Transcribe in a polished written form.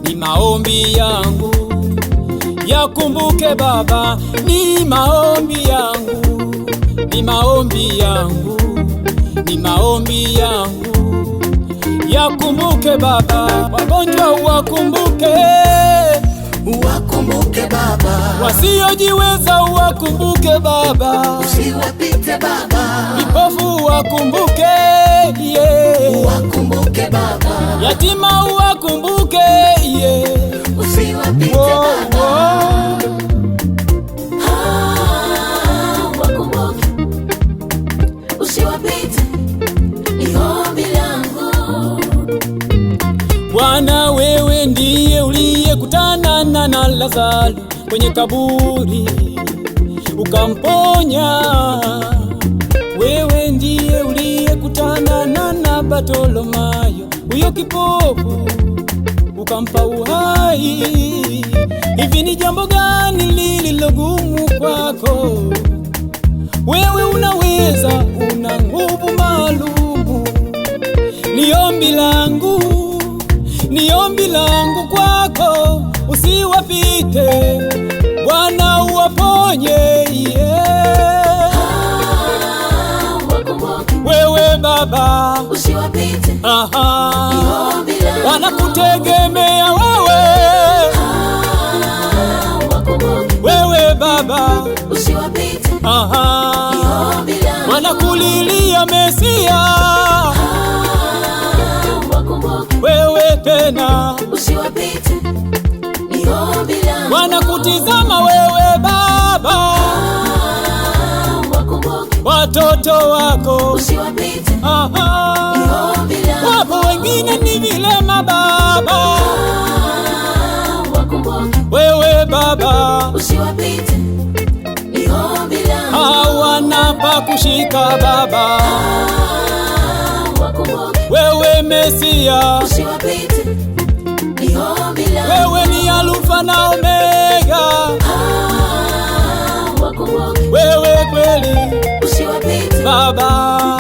Ni maombi yangu, yakumbuke Baba, ni maombi yangu, ni maombi yangu, ni maombi yangu, yakumbuke Baba, wagonjwa wakumbuke, uwakumbuke Baba, wasiojiweza uwakumbuke Baba, usiwapite Baba, vipofu wakumbuke, uwakumbuke Baba, yatima uwakumbuke, usiwapite Baba, wakumbuke, usiwapite, ni ombi langu. Bwana, wewe ndiye uliyekutana na Lazaro kwenye kaburi ukamponya. Wewe ndiye uliyekutana na Bartimayo huyo kipofu ukampa uhai. Hivi ni jambo gani lililogumu kwako? Wewe unaweza, una nguvu maalumu. Ni ombi langu, ni ombi langu kwako, usiwapite Bwana, uwaponye, wewe Baba, usiwapite, wanakutegemea wewe, wewe Baba, usiwapite, wanakulilia Mesia, wewe tena, usiwapite, ni ombi langu. wanakutizama wewe Baba, watoto wako, usiwapite, wapo wengine ni vilema Baba, wewe Baba, usiwapite, ni ombi langu. hawana pa kushika Baba, wewe Mesia, usiwapite, ni ombi langu. wewe ni Alfa na Omega, wewe kweli usiwapite Baba.